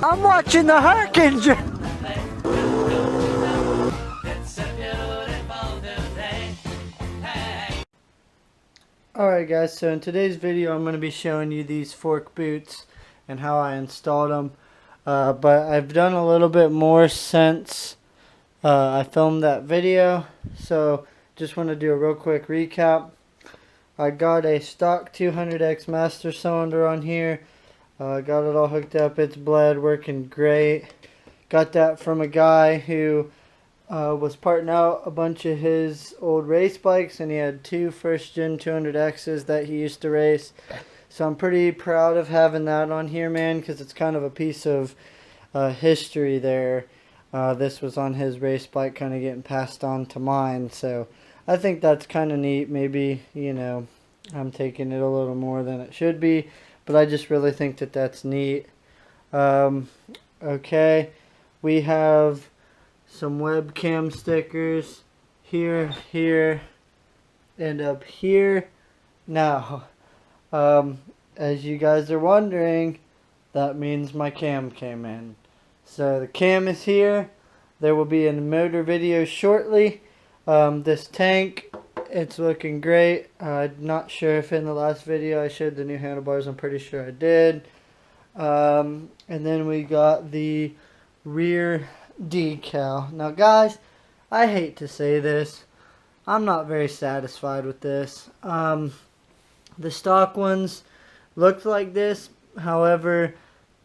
I'm watching the Hurricanes. Alright guys, so in today's video I'm going to be showing you these fork boots and how I installed them. But I've done a little bit more since I filmed that video. So just want to do a real quick recap. I got a stock 200x master cylinder on here. Got it all hooked up. It's bled, working great. Got that from a guy who was parting out a bunch of his old race bikes, and he had two first gen 200x's that he used to race. So I'm pretty proud of having that on here, man, because it's kind of a piece of history there. This was on his race bike, kind of getting passed on to mine. So I think that's kind of neat. Maybe, you know, I'm taking it a little more than it should be, but I just really think that that's neat. Okay, we have some webcam stickers here, here, and up here. Now, as you guys are wondering, that means my cam came in. So the cam is here. There will be a motor video shortly. This tank, it's looking great. I'm not sure if in the last video I showed the new handlebars. I'm pretty sure I did. And then we got the rear decal. Now guys, I hate to say this, I'm not very satisfied with this. The stock ones looked like this, however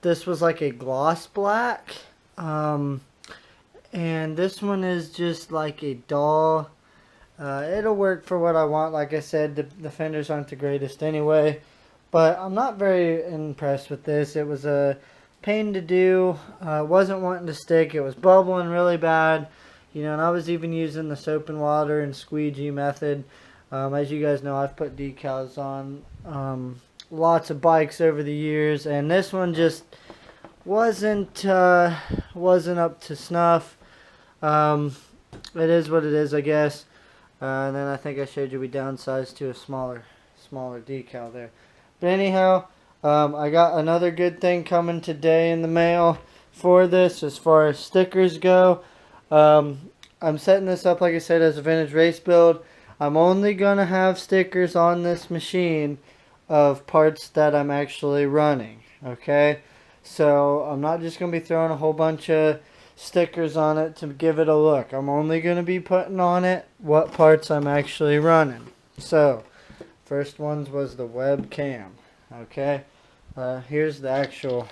this was like a gloss black, and this one is just like a dull. It'll work for what I want. Like I said, the fenders aren't the greatest anyway, but I'm not very impressed with this. It was a pain to do. Wasn't wanting to stick. It was bubbling really bad, you know, and I was even using the soap and water and squeegee method. As you guys know, I've put decals on lots of bikes over the years, and this one just wasn't up to snuff. It is what it is, I guess. And then I think I showed you we downsized to a smaller decal there. But anyhow, I got another good thing coming today in the mail for this as far as stickers go. I'm setting this up, like I said, as a vintage race build. I'm only going to have stickers on this machine of parts that I'm actually running. Okay? So I'm not just going to be throwing a whole bunch of stickers on it to give it a look. I'm only going to be putting on it what parts I'm actually running. So, first ones was the webcam. Okay? Here's the actual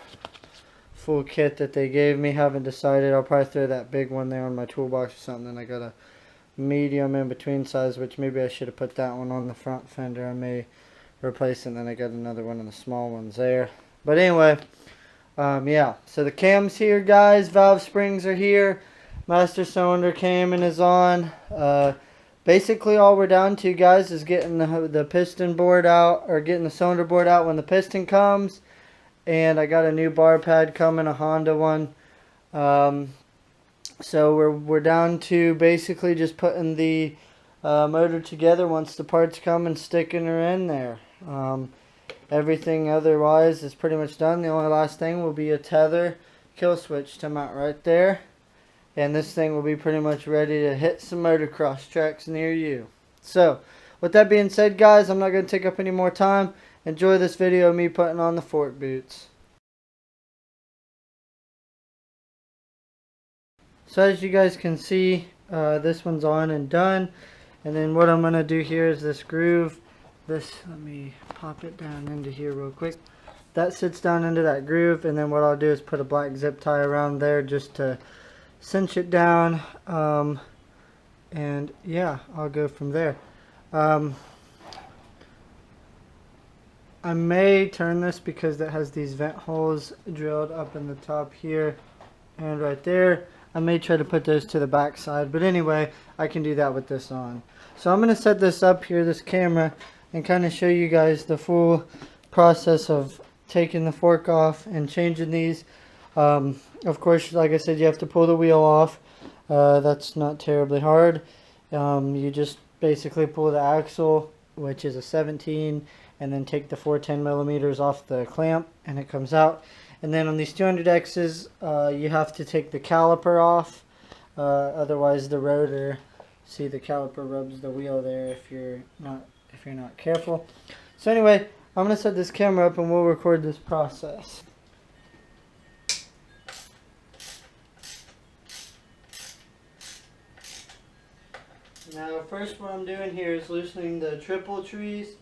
full kit that they gave me. Haven't decided. I'll probably throw that big one there on my toolbox or something. Then I got a medium in between size, which maybe I should have put that one on the front fender. I may replace it, and then I got another one of the small ones there. But anyway, yeah, so the cam's here, guys. Valve springs are here. Master cylinder cam and is on. Basically all we're down to, guys, is getting the piston board out, or getting the cylinder board out when the piston comes. And I got a new bar pad coming, a Honda one. So we're down to basically just putting the motor together once the parts come and sticking her in there. Everything otherwise is pretty much done. The only last thing will be a tether kill switch to mount right there. And this thing will be pretty much ready to hit some motocross tracks near you. So, with that being said, guys, I'm not going to take up any more time. Enjoy this video of me putting on the fork boots. So as you guys can see, this one's on and done. And then what I'm going to do here is this groove. Let me pop it down into here real quick. That sits down into that groove, and then what I'll do is put a black zip tie around there just to cinch it down. And yeah, I'll go from there. I may turn this because it has these vent holes drilled up in the top here and right there. I may try to put those to the back side, but anyway, I can do that with this on. So I'm going to set this up here, this camera, and kind of show you guys the full process of taking the fork off and changing these. Of course, like I said, you have to pull the wheel off. That's not terribly hard. You just basically pull the axle, which is a 17, and then take the 410 millimeters off the clamp, and it comes out. And then on these 200Xs, you have to take the caliper off. Otherwise the rotor, see the caliper rubs the wheel there if you're not careful. So anyway, I'm going to set this camera up and we'll record this process. Now first what I'm doing here is loosening the triple trees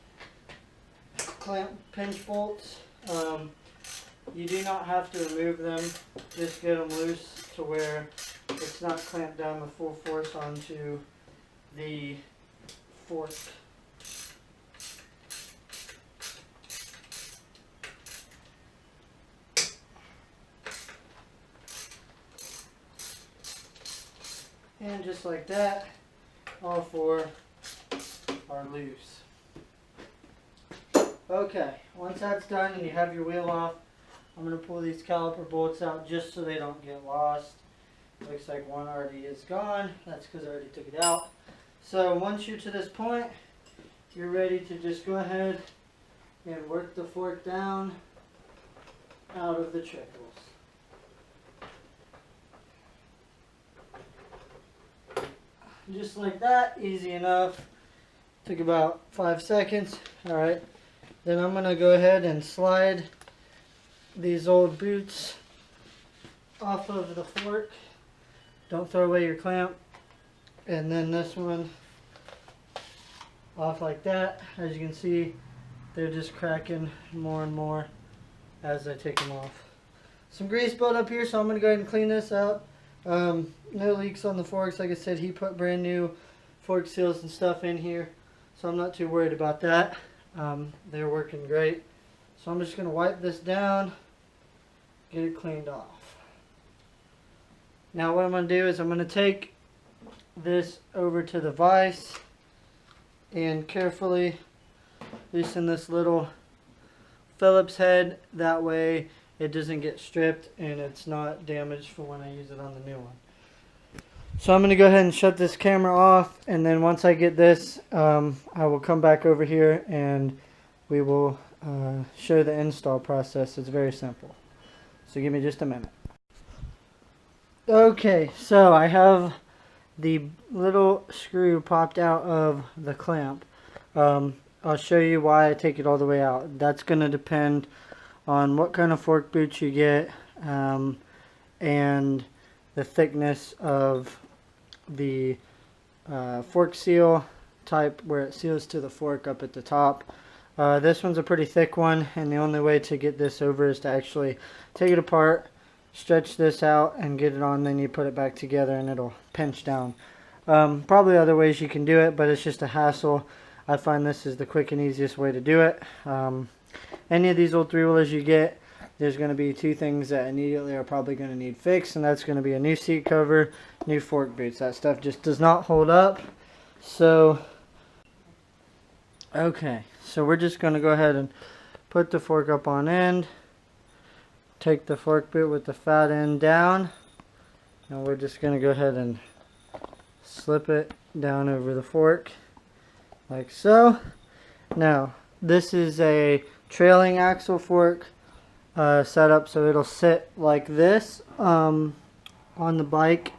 clamp pinch bolts. You do not have to remove them, just get them loose to where it's not clamped down with full force onto the fork. And just like that, all four are loose. Okay, once that's done and you have your wheel off, I'm going to pull these caliper bolts out just so they don't get lost. Looks like one already is gone. That's because I already took it out. So once you're to this point, you're ready to just go ahead and work the fork down out of the triples. Just like that, easy enough. Took about 5 seconds. Alright, then I'm going to go ahead and slide these old boots off of the fork. Don't throw away your clamp. And then this one off like that. As you can see, they're just cracking more and more as I take them off. Some grease built up here, so I'm going to go ahead and clean this up. No leaks on the forks. Like I said, he put brand new fork seals and stuff in here, so I'm not too worried about that. They're working great. So I'm just going to wipe this down, get it cleaned off. Now what I'm going to do is I'm going to take this over to the vise and carefully loosen this little Phillips head. That way it doesn't get stripped and it's not damaged for when I use it on the new one. So I'm going to go ahead and shut this camera off, and then once I get this, I will come back over here and we will show the install process. It's very simple. So give me just a minute. Okay, so I have the little screw popped out of the clamp. I'll show you why I take it all the way out. That's going to depend on what kind of fork boot you get and the thickness of the fork seal type where it seals to the fork up at the top. This one's a pretty thick one, and the only way to get this over is to actually take it apart, stretch this out and get it on, then you put it back together and it'll pinch down. Probably other ways you can do it, but it's just a hassle. I find this is the quick and easiest way to do it. Any of these old 3-wheelers you get, there's going to be two things that immediately are probably going to need fixed, and that's going to be a new seat cover, new fork boots. That stuff just does not hold up. So, okay, so we're just going to go ahead and put the fork up on end, take the fork boot with the fat end down, and we're just going to go ahead and slip it down over the fork like so. Now, this is a trailing axle fork setup, so it'll sit like this on the bike,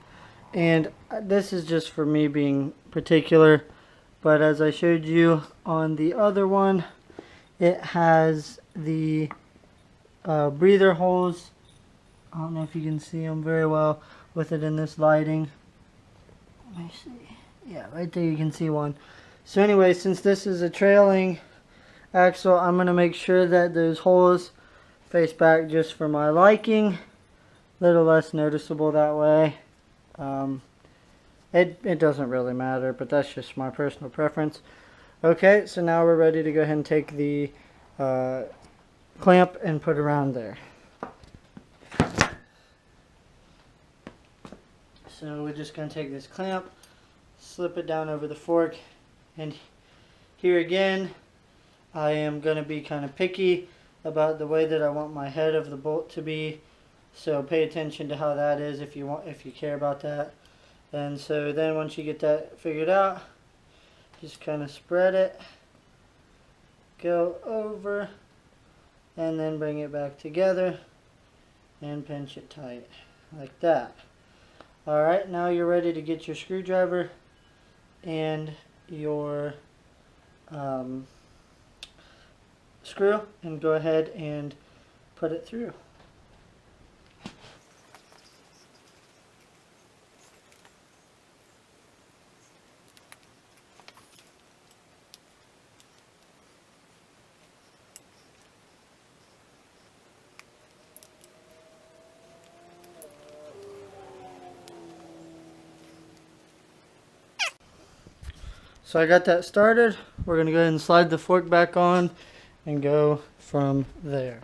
and this is just for me being particular, but as I showed you on the other one, it has the breather holes. I don't know if you can see them very well with it in this lighting. Let me see. Yeah, right there you can see one. So anyway, since this is a trailing axle, I'm going to make sure that those holes face back just for my liking. A little less noticeable that way. It doesn't really matter, but that's just my personal preference. Okay, so now we're ready to go ahead and take the clamp and put around there. So we're just going to take this clamp, slip it down over the fork, and here again I am going to be kind of picky about the way that I want my head of the bolt to be, so pay attention to how that is if you care about that. And so then once you get that figured out, just kind of spread it, go over, and then bring it back together and pinch it tight like that. Alright, now you're ready to get your screwdriver and your screw and go ahead and put it through. So I got that started. We're going to go ahead and slide the fork back on and go from there.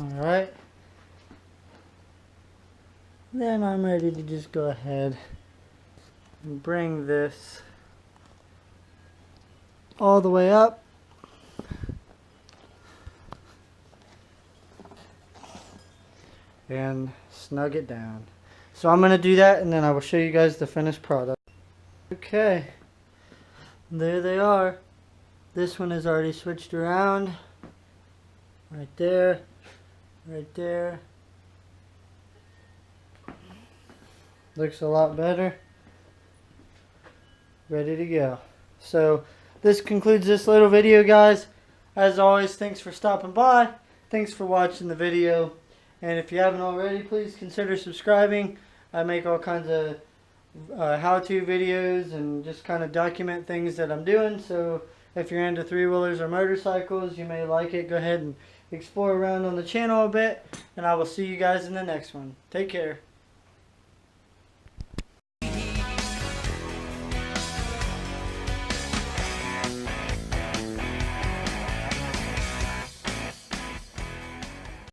Alright, then I'm ready to just go ahead and bring this all the way up and snug it down. So I'm going to do that and then I will show you guys the finished product. Okay, there they are. This one is already switched around right there. Right there. Looks a lot better. Ready to go. So this concludes this little video, guys. As always, thanks for stopping by. Thanks for watching the video. And if you haven't already, please consider subscribing. I make all kinds of how-to videos and just kind of document things that I'm doing. So if you're into three-wheelers or motorcycles, you may like it. Go ahead and explore around on the channel a bit, and I will see you guys in the next one. Take care.